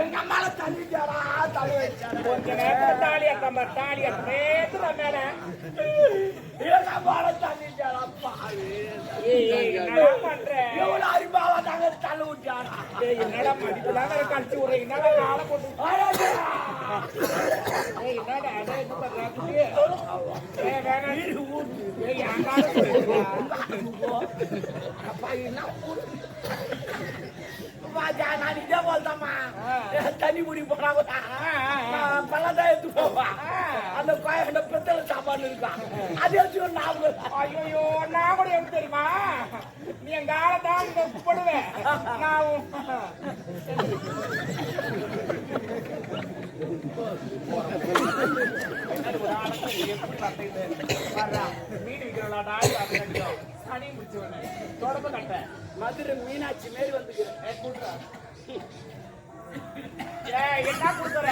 எங்க அம்மால தள்ளிட்டாரா தலை வச்சாரா கொஞ்ச நேரத்துல தாலியா நேத்துல மேல எங்க அம்மால தள்ளிட்டாரா பாரு என்னடா பண்ற எவ்வளவு அறிவாவா தாங்க தள்ள விட்டாரா என்னடா மடிப்புலாங்க கழிச்சு விடுற என்னடா காலை போட்டு என்னடா அதை என்ன பண்றாங்க நான் இதே போல்தாம்மா தண்ணி குடி போனா பழதான் எடுத்து போவா அந்த கோயண்ட பெத்தல சாப்பாடு இருக்கான் அது எடுத்து ஞாபகம் ஐயோ நான் கூட எப்படி தெரியுமா நீ என் காலத்தான் போடுவேன் நான் மீன் விற்கிறா சனி முடிச்சு தொடர்பு கட்ட மதுரை மீனாட்சி மாரி வந்துக்கிறேன் என்ன கொடுக்குற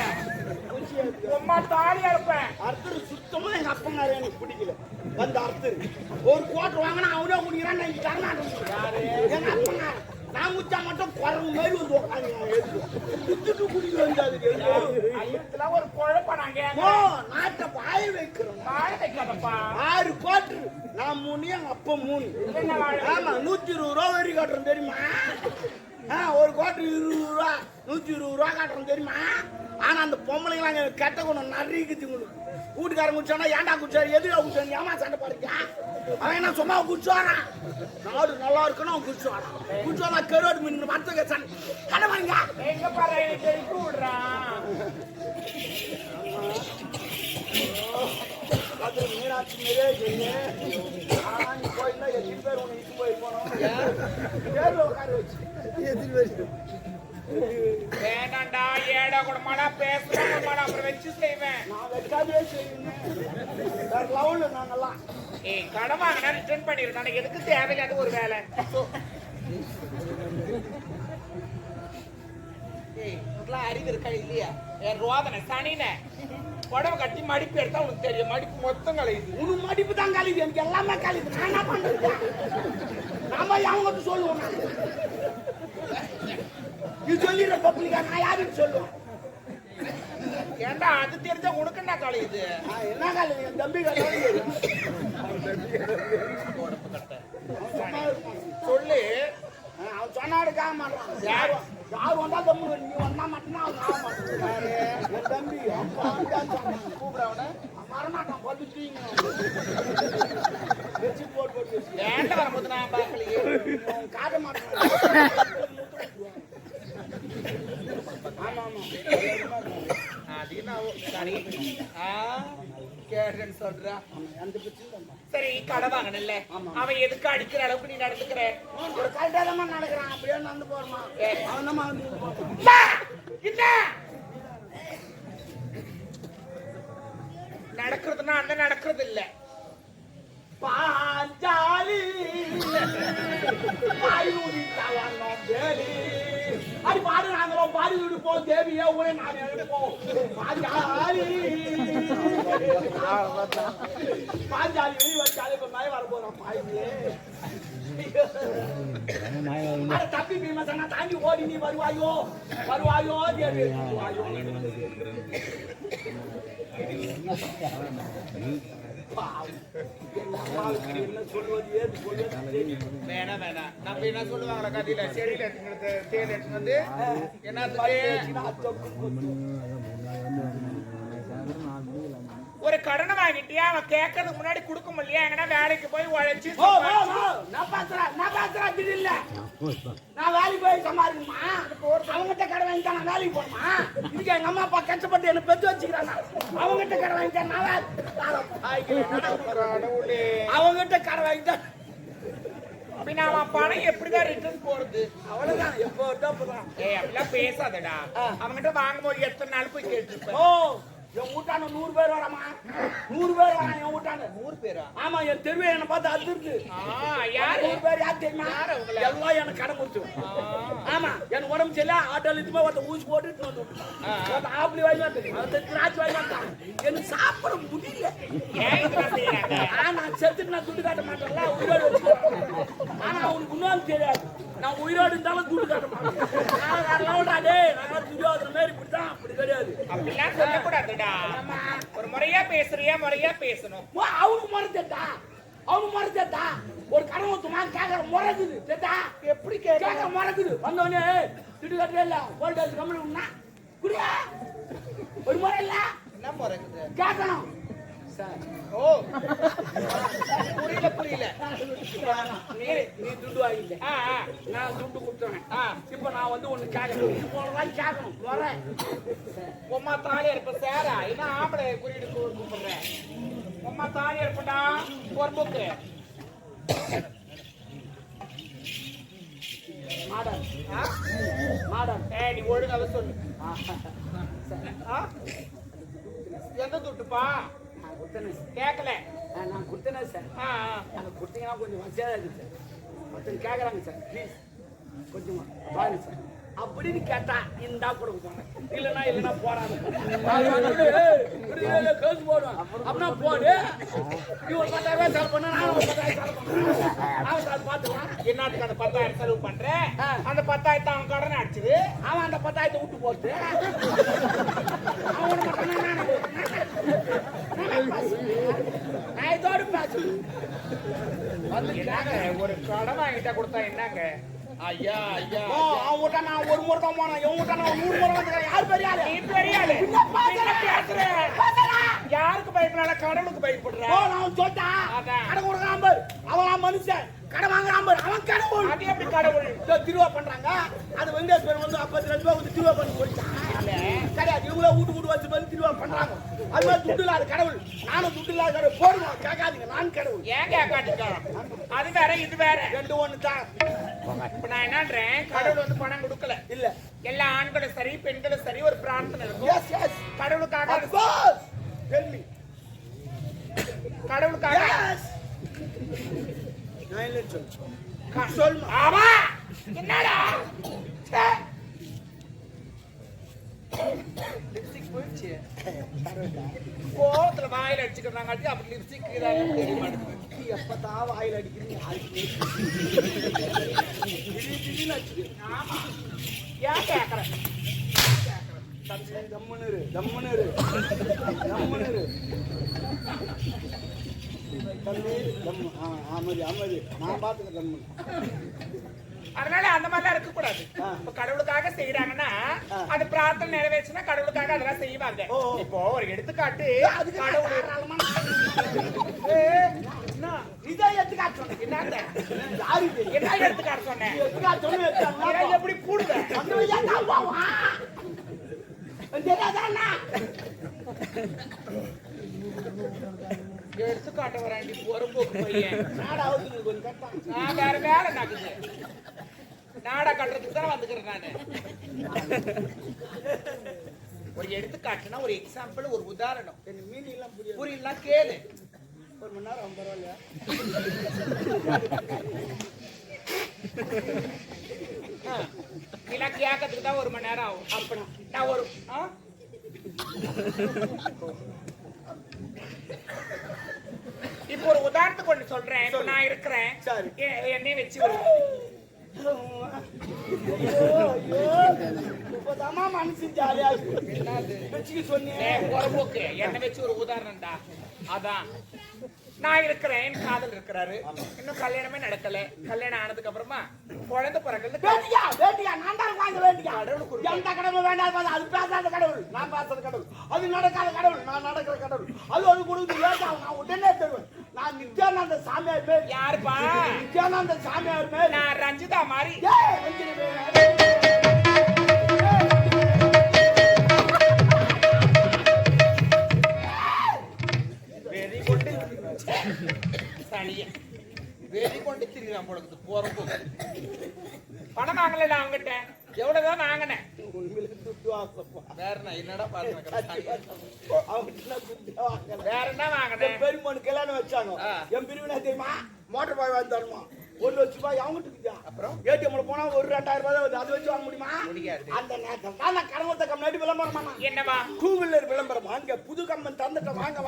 உமா தாலியா இருப்பேன் அர்த்தர் சுத்தமா எங்க அப்பங்காரு எனக்கு பிடிக்கல வந்து அர்த்தர் ஒரு கோட்டர் வாங்கினா அவனே குடிக்கிறான் எனக்கு தரமாட்டேன் எங்க அப்பங்காரு நான் முச்சா மட்டும் குறவு மாதிரி வந்து உட்காந்து குடிக்க வந்தாது ஐயத்துல ஒரு குழப்பம் நாங்க நாட்டை பாய வைக்கிறோம் வாழ வைக்காதப்பா 6 கோட்டரு நான் 3 எங்க அப்பா 3 ஆமா 120 ரூபா வரி கட்டுறோம் தெரியுமா ஒரு கோட்டர் 20 ரூபா 120 ரூபா கட்டுறோம் தெரியுமா ஆனா அந்த பொம்பளைங்களாம் கெட்ட குணம் நிறைய உங்களுக்கு வீட்டுக்காரன் குடிச்சானா ஏன்டா குடிச்சாரு எதுக்கா குடிச்சாரு ஏமா சண்டை பாருங்க அவன் என்ன சும்மா குடிச்சுவானா நாடு நல்லா இருக்குன்னு அவன் குடிச்சுவானா கருவாடு மீன் மரத்துக்கு சண்டை பாருங்க எங்க பாரு எனக்கு விடுறான் மீனாட்சி மேலே நீ போயிருந்தா எத்தனை பேர் உன்னை இட்டு போய் போனோம் பேர்ல உட்கார வச்சு எத்தனை பேர் வேண்டாண்டா ஏடா கூடமாடா பேசுறமாடா அப்புறம் வச்சு செய்வேன் நான் வைக்காதே செய்வேன் வேற லெவல்ல நாங்கெல்லாம் கடன் வாங்கினா ரிட்டர்ன் பண்ணிருந்தேன் எதுக்கு தேவையில்லாத ஒரு வேலை அறிவு இருக்கா இல்லையா ரோதனை சனின உடம்பு கட்டி மடிப்பு எடுத்தா உனக்கு தெரியும் மடிப்பு மொத்தம் கலையுது உனக்கு மடிப்பு தான் கலையுது எனக்கு எல்லாமே கலையுது நான் என்ன பண்றது நாம அவங்க சொல்லுவோம் நீ சொல்லிடுற பப்ளிக்கா நான் யாருக்கு சொல்லுவேன் ஏண்டா அது தெரிஞ்சா உனக்கு என்ன கலையுது என்ன கலையுது என் தம்பி கலையுது சொல்லு அவன் சொன்னாடுக்காக மாட்டான் யார் வந்தா தம்பி நீ வந்தா மட்டும்தான் அவன் ஆக மாட்டான் என் தம்பி கூப்பிடவன வரமாட்டான் படுத்துட்டீங்க வச்சு போட்டு ஏண்ட வரும்போது நான் பார்க்கலையே காட்ட மாட்டான் ஆமா சரி கடை வாங்கல அவன் எதுக்கு அடிக்கிற அளவுக்கு நீ நடந்துக்கிற ஒரு கரெக்டாக நடக்கிறான் அப்படியே நடந்து போறமா அவன் நடக்கிறதுனா அந்த நடக்கிறது இல்ல பாஞ்சாலி அது பாடு நாங்களும் பாடி விடுப்போம் தேவியா ஊரே நான் எடுப்போம் பாஞ்சாலி பாஞ்சாலி வெளியே வச்சாலே இப்ப மழை வர போறோம் பாயிலே தப்பி பீமசனா தாண்டி ஓடி நீ வருவாயோ தேவி வருவாயோ வேணாம் நம்ம என்ன சொல்லுவாங்களா கதையில செடியில தேன் எடுத்து வந்து என்ன ஒரு கடனை வாங்கிட்டியா அவன் கேட்கறதுக்கு முன்னாடி கொடுக்க முடியலையா எங்கன்னா வேலைக்கு போய் உழைச்சு நான் வேலைக்கு போய் சம்பாதிக்கணுமா அவங்ககிட்ட கடை வாங்கிட்டா நான் வேலைக்கு போகணுமா இதுக்கு எங்க அம்மா அப்பா கஷ்டப்பட்டு என்ன பெற்று வச்சுக்கிறாங்க அவங்ககிட்ட கடை வாங்கிட்டா நான் அவங்ககிட்ட கடை வாங்கிட்டா அப்படின்னா அவன் பணம் எப்படிதான் ரிட்டர்ன் போறது அவ்வளவுதான் எப்போ அப்படிலாம் பேசாதடா அவங்ககிட்ட வாங்கும்போது எத்தனை நாள் போய் கேட்டுருப்பேன் என் வீட்டான 100 பேர் வராமா 100 பேர் வரான் என் வீட்டான 100 பேரா ஆமா என் தெருவே என்ன பார்த்து அதிர்ந்து யாரு 100 பேர் யார் தெரியுமா எல்லாம் எனக்கு கடன் கொடுத்து ஆமா என் உடம்பு சரியில்லை ஆட்டோல இதுமே ஒருத்த ஊசி போட்டு வந்து ஆப்பிளி வாங்கி வந்து திராட்சை வாங்கி வந்தான் எனக்கு சாப்பிட முடியல நான் செத்துட்டு நான் துட்டு காட்ட மாட்டேன்ல உயிரோடு வச்சுக்கிறேன் முறை சேத்தா ஒரு கடன் ஊத்துமா கேட்கற முறைக்குது சேத்தா எப்படி கேட்கற முறைக்குது வந்தோடனே திட்டு கட்டுறே இல்ல போல்டேஜ் கம்மி உண்ணா குடியா ஒரு முறை இல்ல என்ன முறைக்குது கேட்கணும் சார் ஓ புரியல நீ துண்டு வாங்கிட்ட நான் துண்டு கொடுத்துறேன் இப்ப நான் வந்து ஒண்ணு கேட்கணும் கேட்கணும் வரேன் உம்மா தாலியா இருப்ப சேரா என்ன ஆம்பளை குறியீடு கூப்பிடுறேன் உம்மா தாலியா இருப்படா பொறுப்புக்கு மாடன் மாடன் நீ ஒழுங்காக சொல்லு எந்த துட்டுப்பா கேட்கல நான் கொடுத்தேனே சார் அந்த கொடுத்தீங்கன்னா கொஞ்சம் வசதியாக இருக்கு சார் ஒருத்தர் கேட்குறாங்க சார் ப்ளீஸ் கொஞ்சமா பாருங்க சார் அப்படின்னு கேட்டா இந்தா கொடுக்க போனேன் இல்லைன்னா போறாங்க கேஸ் போடுவேன் அப்படின்னா போடு நீ ஒரு 10,000 செலவு பண்ண நான் ஒரு 10,000 செலவு பண்ணேன் பார்த்துக்கலாம் என்னத்துக்கு அந்த 10,000 செலவு பண்றேன் அந்த 10,000 அவன் கடனை அடிச்சுது அவன் அந்த 10,000 விட்டு போட்டு அவனை நான் இதோடு பேசு என்னங்க ஒரு கடன் வாங்கிட்டா கொடுத்தா என்னங்க ஐயா அவன் விட்டா நான் ஒரு முறை தான் போனேன் இவன் விட்டா நான் 100 முறை வந்துக்கிறேன் யார் பெரியாளு நீ பெரியாளு யாருக்கு பயப்படாத கடவுளுக்கு பயப்படுற நான் சொல்லிட்டேன் கடை கொடுக்குறான் பாரு அவன் மனுஷன் கடை வாங்குறான் பாரு அவன் கடவுள் அது எப்படி கடவுள் திருவா பண்றாங்க அது வெங்கடேஸ்வரன் வந்து 52 ரூபா வந்து திருவா பண்ணி போயிட்டான் கிடையாது இவங்கள வீட்டு வச்சு பண்ணி திருவா பண்றாங்க அது மாதிரி துட்டு இல்லாத கடவுள் நானும் துட்டு இல்லாத கடவுள் போடுவோம் கேட்காதீங்க நான் கடவுள் ஏன் கேட்காதீங்க அது வேற இது வேற ரெண்டு ஒண்ணு தான் இப்ப நான் என்னன்றேன் கடவுள் வந்து பணம் கொடுக்கல இல்ல எல்லா ஆண்களும் சரி பெண்களும் சரி ஒரு பிரார்த்தனை இருக்கும் கடவுளுக்காக கடவுளுக்காக என்னடா லிப்ஸ்டிக் போயிடுச்சு கோவத்துல வாயில அடிச்சுக்கிறாங்க அப்படி லிப்ஸ்டிக் தெரிய மாட்டேங்குது எப்பதான் வாயில் அடிக்கிறீங்க ஏன் கேக்குறேன் தம்முனரு நான் பாத்துக்க தம்மு அதனால அந்த மாதிரிலாம் இருக்க கூடாது இப்ப கடவுளுக்காக செய்யறாங்கன்னா அது பிரார்த்தனை நிறைவேச்சுன்னா கடவுளுக்காக அதெல்லாம் செய்வாங்க இப்போ ஒரு எடுத்துக்காட்டு கடவுள் இதை எடுத்துக்காட்டு சொன்னேன் என்ன எடுத்துக்காட்டு சொன்னேன் எப்படி கூடுத எடுத்துக்காட்ட வராண்டி பொறுப்போக்கு பையன் நான் வேற வேலை நடக்குது நாடா கட்டுறதுக்கு தானே வந்துக்கிறேன் நானு ஒரு எடுத்துக்காட்டுனா ஒரு எக்ஸாம்பிள் ஒரு உதாரணம் மீனிங் புரியல கேளு 1 மணி நேரம் பரவாயில்லையா நீலாம் கேட்கறதுக்கு தான் 1 மணி நேரம் ஆகும் அப்படின்னா நான் ஒரு இப்போ ஒரு உதாரணத்துக்கு ஒண்ணு சொல்றேன் இப்ப நான் இருக்கிறேன் என்னைய வச்சு ஒரு மனுஷன் ஜாலியா சொன்னேன் என்ன வச்சு ஒரு உதாரணம்டா அதான் நான் இருக்கிறேன் என் காதல் இருக்கிறாரு இன்னும் கல்யாணமே நடக்கல கல்யாணம் ஆனதுக்கு அப்புறமா குழந்தை பிறகு கடவுள் வேண்டாம் அது பேசாத கடவுள் நான் பேசாத கடவுள் அது நடக்காத கடவுள் நான் நடக்கிற கடவுள் அது ஒரு கொடுத்து நான் உடனே தருவேன் நான் நித்யானந்த சாமியார் பேர் யாருப்பா நித்யானந்த சாமியார் பேர் நான் ரஞ்சிதா மாதிரி வெறி கொண்டு திரிகிறான் போடுறது போறப்போ பணம் வாங்கல நான் அவங்ககிட்ட எவ்வளவுதான் வாங்கினேன் வேற என்னடா பாருங்க வேற என்ன வாங்கினேன் பெருமனு கல்யாணம் வச்சாங்க என் பிரிவினா தெரியுமா மோட்டர் பாய் வாங்கி தருமா 1 லட்ச ரூபாய் அவங்ககிட்ட இருக்குதா அப்புறம் ஏடிஎம்ல போனா ஒரு 2000 ரூபாய் வருது அது வச்சு வாங்க முடியுமா முடியாது அந்த நேரத்துல தான் நான் கடவுத்த கம்பெனி விளம்பரமா என்னவா 2 வீலர் விளம்பரம் அங்க புது கம்பெனி தந்துட்ட வாங்க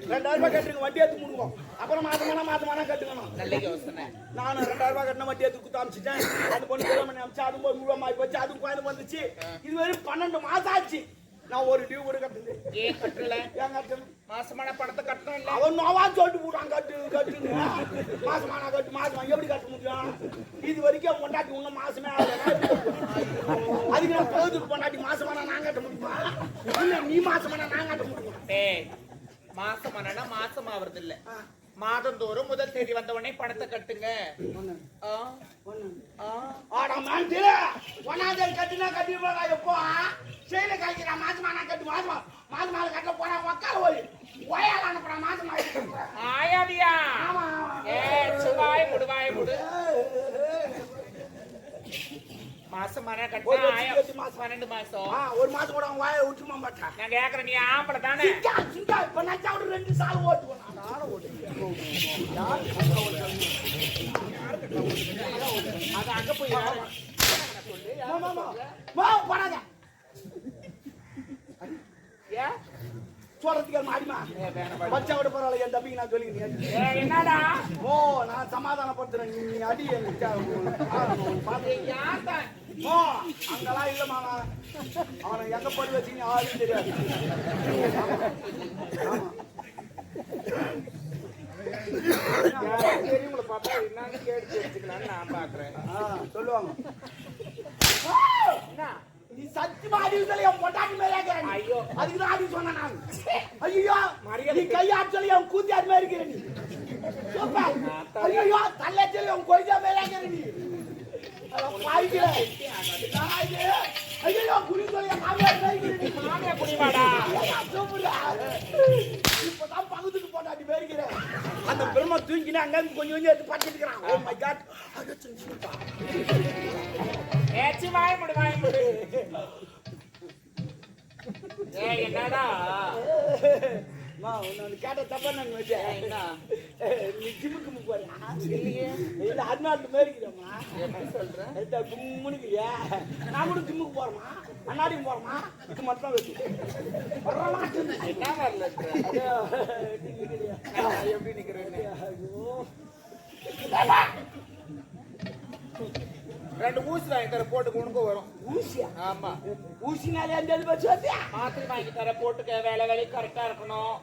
2000 ரூபாய் கட்டுங்க வட்டி ஏத்து முடுவோம் அப்புறம் மாதமான கட்டுக்கணும் நல்ல யோசனை நானும் 2000 ரூபாய் கட்டின வட்டி ஏத்து குத்து அமிச்சிட்டேன் அந்த பொண்ணு கிளம்பி அமிச்சு அது 100 ரூபாய் வச்சு அது கோயில் வந்துச்சு இது வெறும் 12 மாசம் ஆச்சு நான் ஒரு டியூ கூட கட்டல. ஏன் கட்டல? ஏன் கட்டணும்? மாசமான பணத்தை கட்டணும் இல்ல? அவன் நோவா சொல்லிட்டு போட்டான் கட்டுன்னு. மாசமான மாசமா எப்படி கட்ட முடியும்? இது வரைக்கும் பொண்டாட்டி இன்னும் மாசமே ஆகல. அதுக்கு நான் போதுக்கு பொண்டாட்டி மாசமான நான் கட்ட முடியுமா? இல்ல நீ மாசமான நான் கட்ட முடியுமா? மாசமானா மாசம் ஆவறது இல்ல, மாதந்தோறும் முதல் தேதி வந்த உடனே பணத்தை கட்டுங்க. கட்டினா கட்டி எப்போ செயல கழிக்கிறா மாசமான கட்டு மாசமா மாசமான கட்டல போனா உக்கார போய் ஓயால அனுப்புறா மாசமா ஆயாதியா. சுவாய் முடுவாய் முடு மாசமான கட்டினா 12 மாசம். ஒரு மாசம் கூட அவன் வாயை விட்டுமா மாட்டான். நான் கேக்குறேன், நீ ஆம்பளை தானே? இப்ப நான் 2 சால் ஓட்டுவேன். அது அங்க போய் போனாங்க சொல்றதுக்கு மாடிமா பச்சை விட பரவாயில்ல. என் தம்பிக்கு நான் சொல்லிக்கிறேன். என்னடா? நான் சமாதானப்படுத்துறேன். நீ அடி அங்கெல்லாம் இல்ல மாமா. அவனை எங்க போய் வச்சீங்க ஆளும் தெரியாது. பெரியவங்களை பார்த்தா என்னன்னு கேட்டு வச்சுக்கலான்னு நான் பாக்குறேன். சொல்லுவாங்க நீ சத்தியமா அடிவுல என் பொண்டாட்டி மேலே இருக்கிறேன். ஐயோ அதுக்குதான் அடி சொன்னேன் நான். ஐயோ நீ கையாற்றல என் கூத்தியார் மேலே இருக்கிற நீ. ஐயோ தள்ளாச்சல என் கொய்யா மேலே இருக்கிற நீ. ஐயோ குடி சொல்லி மாமியார் மேலே இருக்கிற நீ. மாமியார் குடிவாடா இப்பதான் பகுதிக்கு பொண்டாட்டி மேலே இருக்கிறேன். அந்த பெருமை தூங்கினா அங்க கொஞ்சம் கொஞ்சம் எடுத்து பார்த்துட்டு இருக்கிறான். ஓ மை காட் ஏச்சி வாய் முடு வாய் முடு. என்னடா கேட்ட தப்பா நான் வச்சேன். நீ ஜிம்முக்கு போறியா? இல்ல அண்ணாட்டு மேரிக்கிறோமா? சொல்றேன் கும்முனுக்கிறியா? நான் கூட ஜிம்முக்கு போறோமா? அண்ணாடியும் போறோமா? இது மட்டும் வச்சு என்ன வரல எப்படி நிக்கிறேன்? 2 ஊசி வாங்கி தர போட்டுக்கு உனக்கு வரும். ஊசியா? ஆமா. ஊசினாலே அந்த வச்சு வச்சியா? மாத்திரை வாங்கி தர போட்டுக்க வேலை கரெக்டா இருக்கணும்.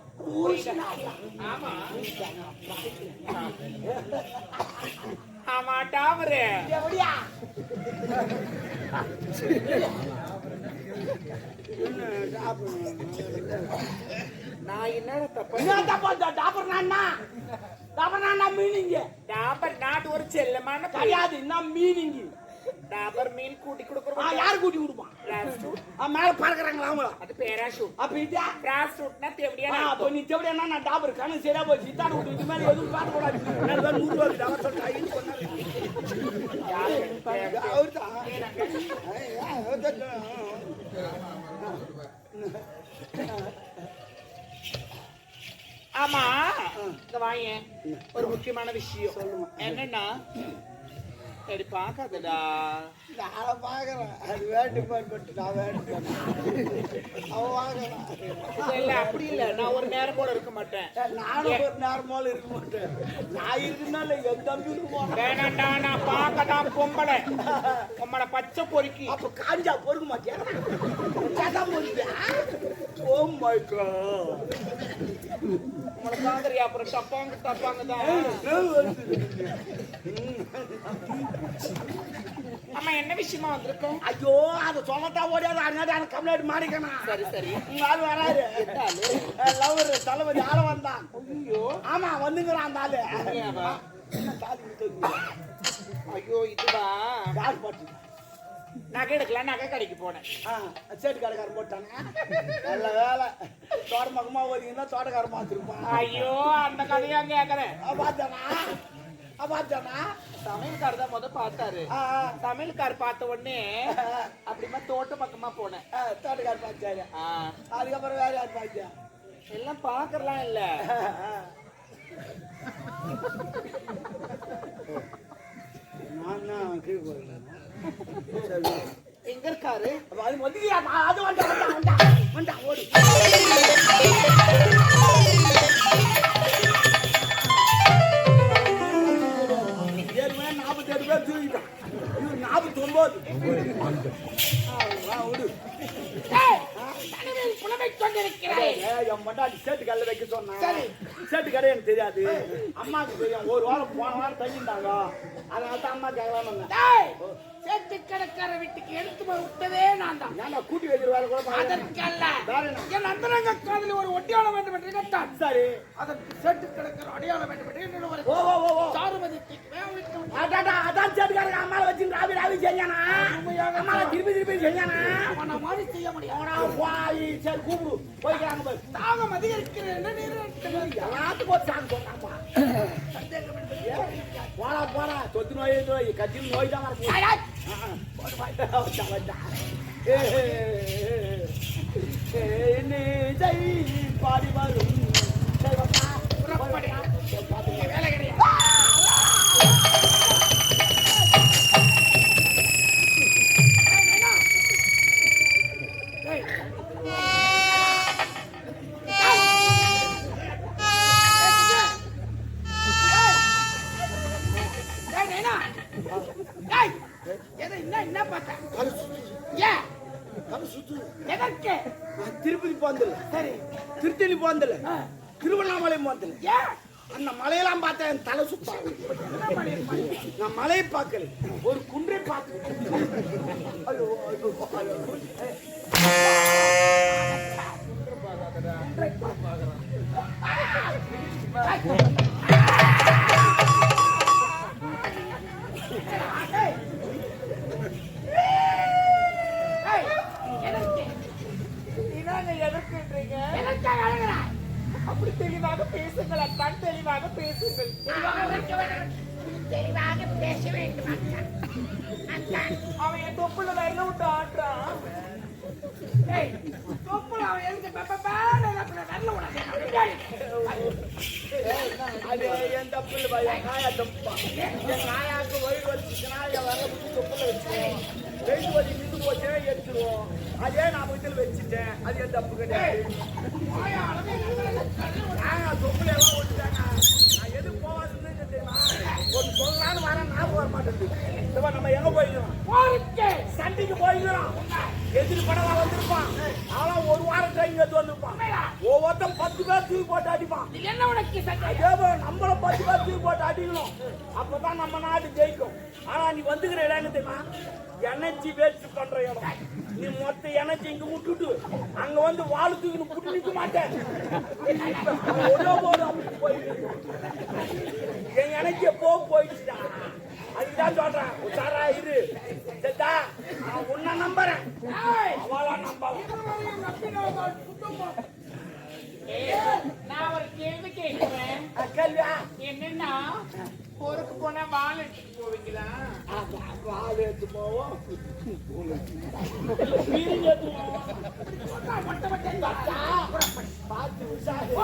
ஆமா ஆமா டாமரு எப்படியா? நான் என்னடா தப்பா? என்ன தப்பா? டாபர் நான்னா மீனிங். டாபர் நாட் ஒரு செல்லமான கிடையாது. என்ன மீனிங்? டாபர் மீன் கூட்டி கொடுக்குறோம். யார் கூட்டி கொடுப்பான்? மேல பறக்குறாங்களா அவங்க? அது பேராஷூட். அப்ப இதா பேராஷூட்னா தேவடியா? அப்ப நீ தேவடியா? நான் டாபர் கண்ணு சரியா போச்சு. இத்தாடு விட்டு இது மேல எதுவும் பாட்டு கூடாது. நான் 100 ரூபாய் டாபர் சொல்லிட்டாங்க சொன்னாரு. அவர்தான் ஆமா இந்த வாங்க ஒரு முக்கியமான விஷயம். சொல்லுங்க. என்னன்னா சரி பாக்காதடா. நான் பாக்குறேன். அது வேட்டு போட்டு நான் வேட்டு அவ வாங்குறான். இல்ல அப்படி இல்ல, நான் ஒரு நேரம் போல இருக்க மாட்டேன். நானும் ஒரு நேரம் போல இருக்க மாட்டேன். நான் இருக்குனால என் தம்பி வேணாண்டா. நான் பாக்கதான் பொம்பளை பச்சை பொறுக்கி. அப்ப காஞ்சா பொறுக்க மாட்டியா? பொறுக்கியா? ஓ மை காட் உங்களை பாக்குறியா? அப்புறம் தப்பாங்க தான். ஆமா என்ன விஷயமா வந்திருக்கோம்? ஐயோ அதை சொன்னதான் ஓடியாது. அதனால கம்ப்ளைண்ட் மாறிக்கணும். சரி உங்க ஆள் வராரு. லவர் தலைவர் யார வந்தான்? ஐயோ ஆமா வந்துங்கிறான் அந்த ஆளு. ஐயோ இதுவா யார் பாட்டு? நகை எடுக்கலாம். நகை கடைக்கு போனேன். சேட்டு கடைக்காரன் போட்டாங்க. நல்ல வேலை. தோட்டமக்கமா ஓடிங்கன்னா தோட்டக்காரன் பார்த்துருப்பான். ஐயோ அந்த கதையா கேக்குறேன். பார்த்தானா சமையல்கார் தான் பார்த்தாரு. சமையல்கார் பார்த்த உடனே அப்படிமா தோட்ட பக்கமா போனேன். தோட்டக்காரர் பார்த்தாரு. அதுக்கப்புறம் வேற யார் பார்த்தா? எல்லாம் பாக்குறலாம் இல்ல. நான் எங்க இருக்காரு? அது வந்தா ஓடு. ஏற்கனவே 47 பேர் தூக்கிட்டான். 49 விடு. தனிமையில் புலமை கொண்டிருக்கிறேன். என் மண்டாடி சேட்டு கல்ல வைக்க சொன்னா சரி. சேட்டு கடை எனக்கு தெரியாது. அம்மாவுக்கு தெரியும். ஒரு வாரம் போன வாரம் தங்கிட்டாங்க. அதனால தான் அம்மா கேட்கலாம். டேய், சேட்டு கடைக்கார வீட்டுக்கு எடுத்து போய் விட்டதே நான் தான். நான் கூட்டி வைக்கிற கூட அதற்கல்ல வேற என்ன? என் அந்தரங்க காதலில் ஒரு ஒட்டியாளம் வேண்டும் என்று கேட்டான். சரி. அதற்கு சேட்டு கடைக்கார அடையாளம் வேண்டும் என்று என்னோட ஒரு ஓ ஓ ஓ சாருமதிக்கு வேவிட்டு அதான் சேட்டுக்காரங்க அம்மாவை வச்சு ராவி ராவி செஞ்சானா? அம்மாவை திருப்பி செஞ்சானா? அவனை மாதிரி செய்ய முடியாது. சரி கூப்பிடு போய்க்கிறாங்க போய். தாகம் அதிகரிக்கிறேன் எல்லாத்துக்கும் ஒரு சாங் சொன்னாப்பா. போடா போடா தொத்து நோய் கத்திரி நோய் தான் வரப்போகுது. பாடி வரும் வேலை கிடையாது. என்ன பார்த்தேன்? எதற்கு? திருப்பதி போந்தல, சரி, திருத்தணி போந்தல, திருவண்ணாமலை போந்தல. ஏன் அந்த மலையெல்லாம் பார்த்தா என் தலை சுத்தாங்க. நான் மலையை பார்க்கல, ஒரு குன்றை பார்க்க. அப்படி தெளிவாக பேசுங்கள் அத்தான், தெளிவாக பேசுங்கள். தெளிவாக பேச வேண்டும். அவன் என் தொப்புல வரல விட்டு ஆடுறான். தொப்புல அவன் எழுந்து வரல அது என் தப்பு இல்லை பாய், என் நாயா தப்பா. என் நாயாக்கு வயிறு வச்சுச்சுன்னா என் வர தொப்புல வச்சுருவோம். வெயிட் வலி நின்று போச்சுன்னா எடுத்துருவோம். அதே நான் வீட்டில் வச்சுட்டேன், அது என் தப்பு கிடையாது. தொப்புல எல்லாம் ஓட்டுட்டாங்க. நான் எது போவாதுன்னு தெரியுமா? ஒரு சொல்லலான்னு வரேன், நான் போக மாட்டேன். நம்ம எங்க போய்க்கிறோம்? சண்டைக்கு போய்க்கிறோம். எதிரி படம் வந்திருப்பான். அவன் ஒரு வாரம் டைம் எடுத்து வந்திருப்பான். ஒவ்வொருத்தன் 10 பேர் தூக்கி போட்டு அடிப்பான். என்ன உனக்கு நம்மள 10 பேர் தூக்கி போட்டு அடிக்கணும். அப்பதான் நம்ம நாடு ஜெயிக்கும். ஆனா நீ வந்துக்கிற இடம் தெரியுமா? எனர்ஜி வேஸ்ட் பண்ற இடம். நீ மொத்த எனர்ஜி இங்க விட்டுட்டு அங்க வந்து வாழு தூக்கி புட்டு நிக்க மாட்டேன். என் எனர்ஜிய போயிடுச்சுடா. அதுதான் சொல்றேன், உஷாரா இரு. சரிதா? நான் உன்னை நம்புறேன், அவளா நம்பலாம். நான் ஒரு கேள்வி கேட்கிறேன். கேள்வியா? என்னன்னா, போருக்கு போனா வாழ எடுத்துட்டு போவீங்களா? வாழ எடுத்து போவோம், பார்த்து உஷாரு.